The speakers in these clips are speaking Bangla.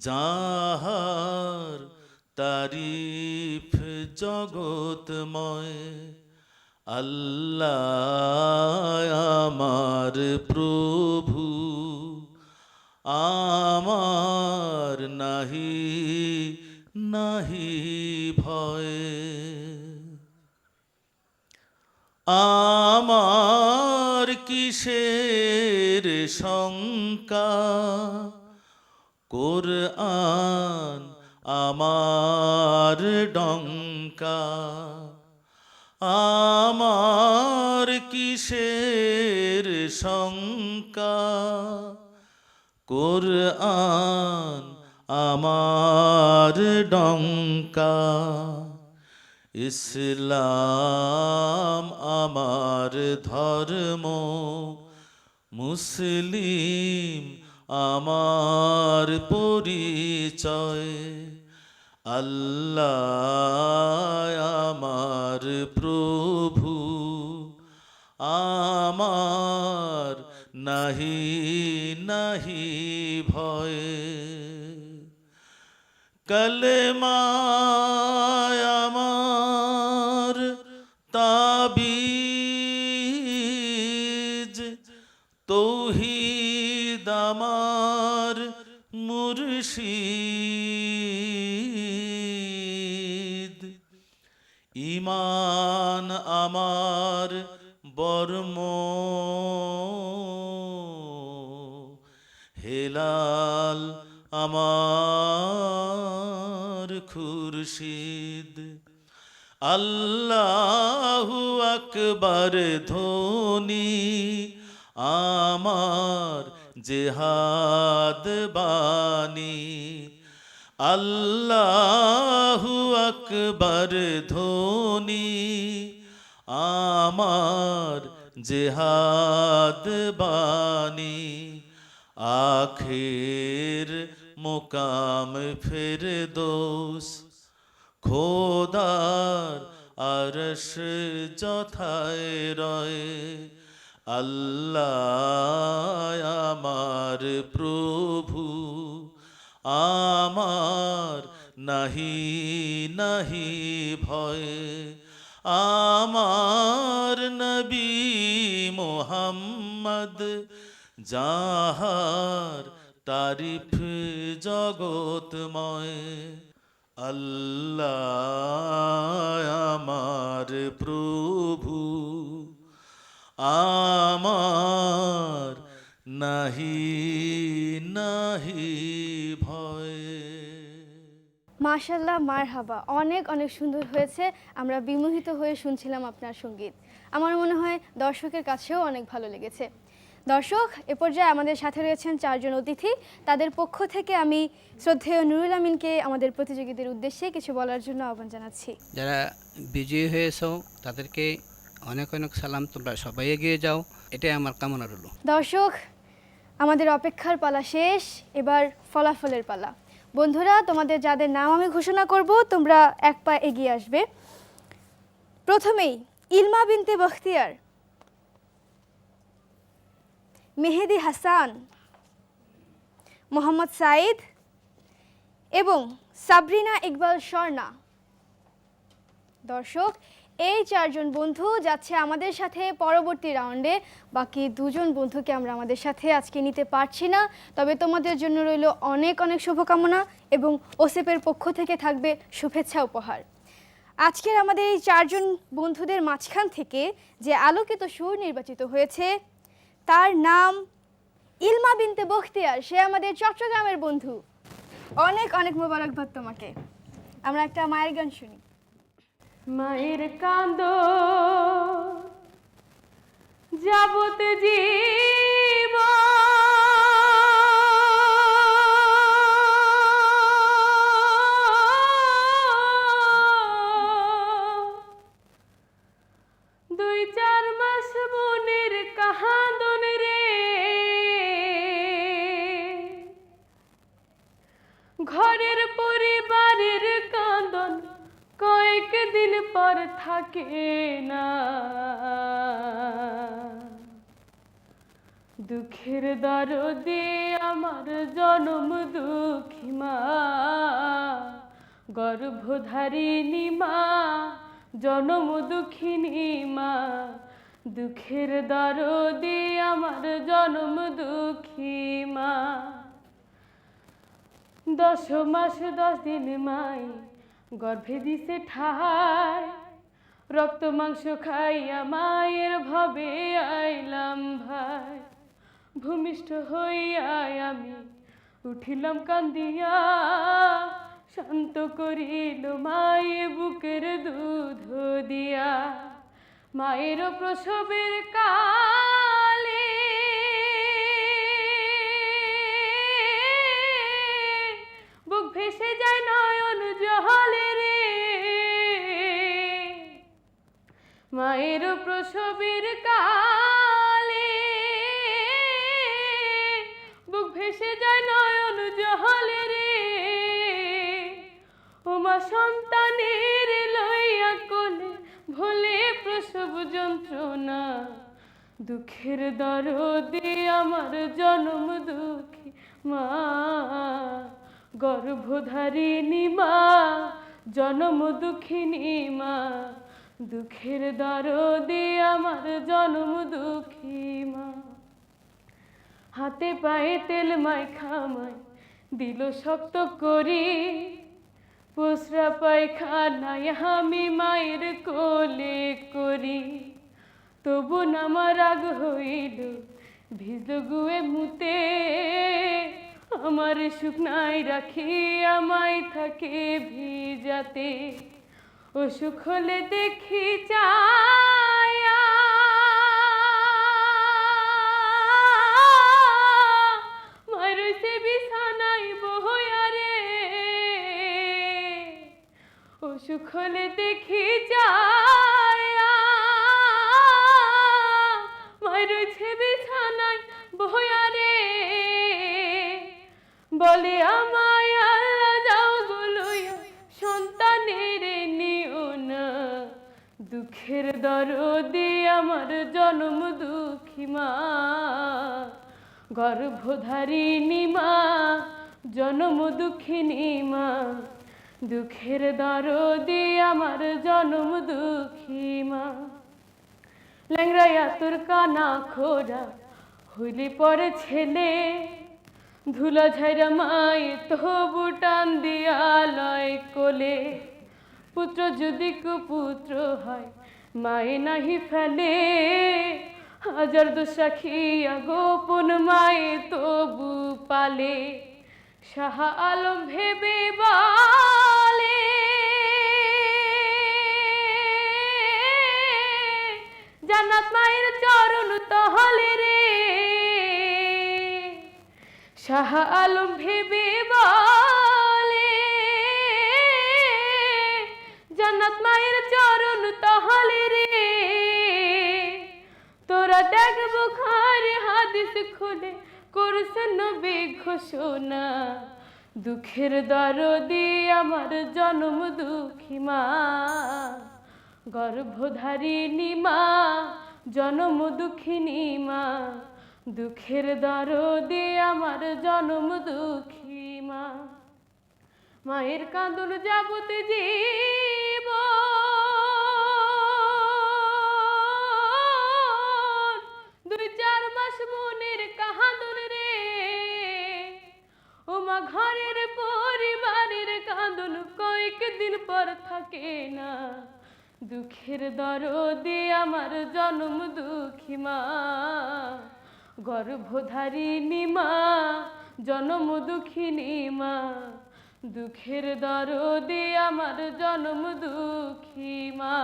যাহার তারিফ জগৎময়, আল্লাহ আমার প্রভু, আমার নাহি নাহি ভয়। আমার কিসের শঙ্কা, কোরআন আমার ডঙ্কা। আমার কিসের শঙ্কা, কোরআন আমার ডঙ্কা। ইসলাম আমার ধর্ম, মুসলিম আমার পরিচয়। আল্লাহ আমার প্রভু, আমার নাহি নাহি ভয়। কলেমা আমার তাবিজ, তৌহিদ আমার মুর্শিদ। ঈমান আমার বর্ম, হেলাল আমার খুরশিদ। আল্লাহু আকবার ধ্বনি আমার জিহাদ বাণী। আল্লাহু আকবার ধ্বনি আমার জিহাদ বাণী। আখির মুকাম ফিরদৌস, খোদার আরশ যথায় রয়। আল্লাহ আমার প্রভু, আমার নাহি নাহি ভয়। আমার নবী মুহাম্মদ, যাহার তারিফ জগৎময়। আল্লাহ আমার প্রভু, আমার নাহি নাহি ভয়। মাশাআল্লাহ, মারহাবা, অনেক অনেক সুন্দর হয়েছে। আমরা বিমোহিত হয়ে শুনছিলাম আপনার সঙ্গীত। আমার মনে হয় দর্শকের কাছেও অনেক ভালো লেগেছে। দর্শক, এ পর্যায়ে আমাদের সাথে রয়েছেন চারজন অতিথি। তাদের পক্ষ থেকে আমি শ্রদ্ধেয় নুরুল আমিনকে আমাদের প্রতিযোগীদের উদ্দেশ্যে কিছু বলার জন্য আহ্বান জানাচ্ছি। যারা বিজয়ী হয়েছো তাদেরকে অনেক অনেক সালাম। তোমরা সবাই এগিয়ে যাও, এটাই আমার কামনা রইল। দর্শক, আমাদের অপেক্ষার পালা শেষ, এবার ফলাফলের পালা। বন্ধুরা, তোমাদের যাদের নাম আমি ঘোষণা করব, তোমরা এক পা এগিয়ে আসবে। প্রথমেই ইলমা বিনতে বখতিয়ার, মেহেদি হাসান, মোহাম্মদ সাইদ এবং সাবরিনা ইকবাল স্বর্ণা। দর্শক, এই চারজন বন্ধু যাচ্ছে আমাদের সাথে পরবর্তী রাউন্ডে। বাকি দুজন বন্ধুকে আমরা আমাদের সাথে আজকে নিতে পারছি না, তবে তোমাদের জন্য রইল অনেক অনেক শুভকামনা এবং ওসেপের পক্ষ থেকে থাকবে শুভেচ্ছা উপহার। আজকের আমাদের এই চারজন বন্ধুদের মাঝখান থেকে যে আলোকিত সুর নির্বাচিত হয়েছে তার নাম ইলমা বিনতে বখতিয়ার। সে আমাদের চট্টগ্রামের বন্ধু। অনেক অনেক মোবারকবাদ তোমাকে। আমরা একটা মায়ের গান শুনি। মায়ের কান্দ যাবত জীব দুই চার মাস মনের কাহাদন রে, ঘরের পরিবারের কান্দন কয়েকদিন পর থাকে না। দুঃখের দরদে আমার আমার জনম দুঃখী মা, গর্ভধারিণী মা, জনম দুঃখিনী মা, দুঃখের দরদে আমার জনম দুঃখী মা। 10 মাস 10 দিন মাই গর্ভে দিছে ঠাই, রক্ত মাংস খাইয়া মায়ের ভবে আইলাম ভাই। ভূমিষ্ঠ হইয়া আমি উঠিলাম কান্দিয়া, শান্ত করিল মায়ে বুকের দুধ দিয়া। মায়ের প্রসবের কালে বুক ভেসে যায় নয়ন জলে রে, মায়ের প্রসবের কালে বুক ভেসে যায় নয়ন জলে রে। ওমা সন্তানের লইয়া কোলে ভোলে প্রসব যন্ত্রণা, দুঃখের দরদে আমার জনম দুঃখী মা, গর্ভধারিণী মা, জনম দুঃখিনী মা, দুঃখের দরদে আমার জনম দুঃখী মা। হাতে পায়ে তেল মাখামাই দিল শক্ত করি, পোসরা পায়খানায় আমি মায়ের কোলে করি। তবু নামা রাগ হইল ভিজল গুয়ে মুতে, আমার শুকনাই রাখি আমায় থাকে ভিজাতে। অসুখ হলে দেখি চায়া মারুইছে বিছানায় বহয়া রে, অসুখ হলে দেখি চায়া মারুইছে বিছানায় বহয়া রে। বলে আমায় আল্লাহ যাও বলইয়া সন্তানের নিও না, দুঃখের দরদে আমার জনম দুঃখী মা, গর্ভধারিণী মা, জনম দুঃখিনী মা, দুঃখের দরদে আমার জনম দুঃখী মা। ল্যাংড়াইয়া তোর কানা খোরা হইলে পরে ছেলে, ধুলা ঝাইরা মায়ে তবু টান দিয়া লয় কোলে। পুত্র যদি কুপুত্র হয় মায়ে নাহি ফেলে, হাজার দুঃসাখিয়া গোপন মায়ে তবু পালে। শাহ আলম ভেবে বলে জান্নাত মায়ের চরণ তহলে রে, শাহ আলম ভেবে বলে জান্নাত মায়ের চরণ তহলে রে। তোরা দেখ বুখারী হাদিস খুলে করছে নবী ঘোষণা, দুঃখের দরদে আমার জনম দুঃখী মা, গর্ভধারিণী মা, জনম দুঃখিনী মা, দুঃখের দরদে আমার জনম দুঃখী মা। মায়ের কাঁদন যাবতে জীব দুই চার মাস মনের কাঁদন রে, ওমা ঘরের পরিবারের কাঁদন কয়েকদিন পর থাকে না, দুঃখের দরদে আমার জনম দুঃখী মা, গর্ভধারিণী মা, জনম দুঃখিনী মা, দুঃখের দরদে আমার জনম দুঃখী মা।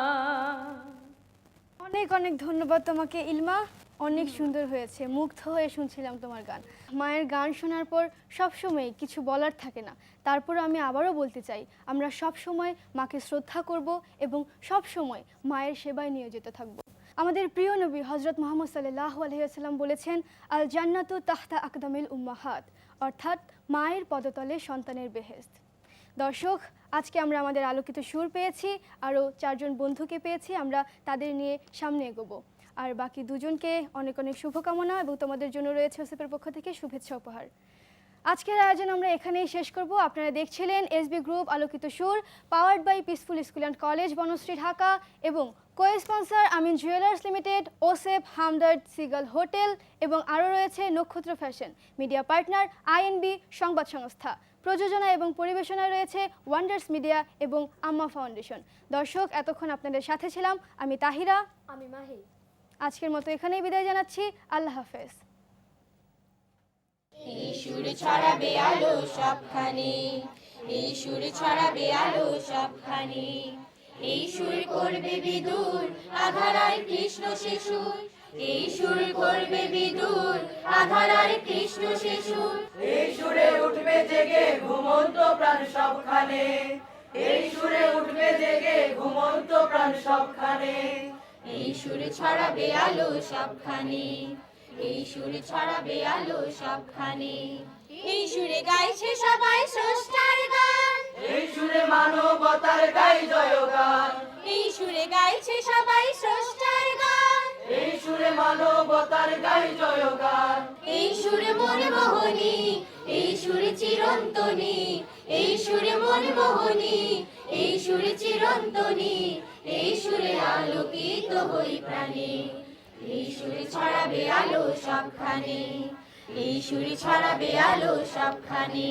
অনেক অনেক ধন্যবাদ তোমাকে ইলমা, অনেক সুন্দর হয়েছে, মুগ্ধ হয়ে শুনছিলাম তোমার গান। মায়ের গান শোনার পর সবসময় কিছু বলার থাকে না, তারপর আমি আবারও বলতে চাই আমরা সবসময় মাকে শ্রদ্ধা করব এবং সবসময় মায়ের সেবায় নিয়োজিত থাকব। আমাদের প্রিয় নবী হজরত মুহাম্মদ সাল্লাল্লাহু আলাইহি ওয়াসাল্লাম বলেছেন, আল জান্নাতু তাহতা আকদামিল উম্মাহাত, অর্থাৎ মায়ের পদতলে সন্তানের বেহেশত। দর্শক, আজকে আমরা আমাদের আলোকিত সুর পেয়েছি, আরও 4 জন বন্ধুকে পেয়েছি, আমরা তাদের নিয়ে সামনে এগোবো। আর বাকি দুজনকে অনেক অনেক শুভকামনা এবং তোমাদের জন্য রয়েছে ওসিপের পক্ষ থেকে শুভেচ্ছা উপহার। আজকের আয়োজন আমরা এখানেই শেষ করব। আপনারা দেখছিলেন এসবি গ্রুপ আলোকিত সুর, powered by peaceful school and college, Banasree, Dhaka, এবং কো-স্পন্সর আমিন জুয়েলার্স লিমিটেড, ওসেফ, হামদর্দ, সিগাল হোটেল, এবং আরও রয়েছে নক্ষত্র ফ্যাশন। মিডিয়া পার্টনার আইএনবি সংবাদ সংস্থা। প্রযোজনা এবং পরিবেশনায় রয়েছে ওয়ান্ডার্স মিডিয়া এবং আম্মা ফাউন্ডেশন। দর্শক, এতক্ষণ আপনাদের সাথে ছিলাম আমি তাহিরা। আমি মাহি। আজকের মতো এখানেই বিদায় জানাচ্ছি। আল্লাহ হাফেজ। এই সুর ছড়াবে আলো সবখানে, এই সুর ছড়াবে আলো সবখানে, এই সুর করবে বিদুর আধারায় কৃষ্ণ শিশুর, এই সুর করবে বিদুর আধারায় কৃষ্ণ শিশুর, এই সুরে উঠবে জেগে ঘুমন্ত প্রাণ সবখানে, এই সুরে উঠবে জেগে ঘুমন্ত প্রাণ সবখানে, এই সুর ছড়াবে আলো সবখানে, এই সুর ছড়াবে আলো সবখানে, এই সুরে গাইছে সবাই স্রষ্টার গান, এই সুরে মানবতার গাই জয়গান, এই সুরে গাইছে সবাই স্রষ্টার গান, এই সুরে মানবতার গাই জয়গান, এই সুরে মন মোহনী, এই সুরে চিরন্তনী, এই সুরে মন মোহনী, এই সুরে চিরন্তনী, এই সুরে আলোকিত হই প্রাণে, এই সুরে ছড়াবে আলো সবখানে, এই সুরে ছড়াবে আলো সবখানে,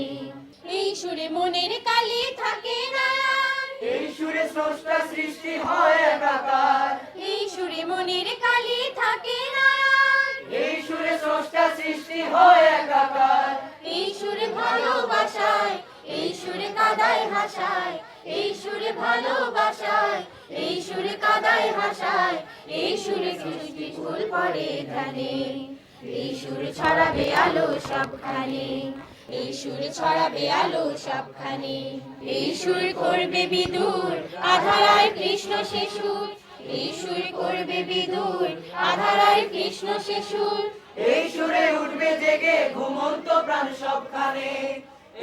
এই সুরে মনের কালি থাকে নয়ন, এই সুরে স্রষ্টা সৃষ্টি হয় একাকার, এই সুরে মনের কালি থাকে নয়ন, এই সুরে স্রষ্টা সৃষ্টি হয় একাকার, এই সুরে ভালোবাসায়, এই সুরে কাদায় হাসায়, এই সুরে ভালোবাসায়, এই সুরে কাদায় হাসায়, এই সুরে সৃষ্টি ফুল পড়ে ধানে, এই সুরে ছড়াবে আলো সবখানে, এই সুরে ছড়াবে আলো সবখানে, এই সুর করবে বিদুর আধারায় কৃষ্ণ শিশুর, এই সুর করবে বিদুর আধারায় কৃষ্ণ শিশুর, এই সুরে উঠবে জেগে ঘুমন্ত প্রাণ সবখানে,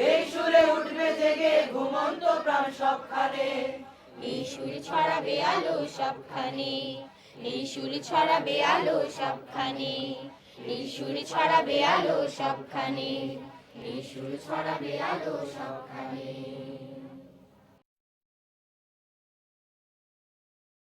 এই সুরে উঠবে জেগে ঘুমন্ত প্রাণ সবখানে, এই সুর ছড়াবে আলো সবখানে, এই সুর ছড়াবে আলো সবখানে, এই সুর ছড়াবে আলো সবখানে, এই সুর ছড়াবে আলো সবখানে।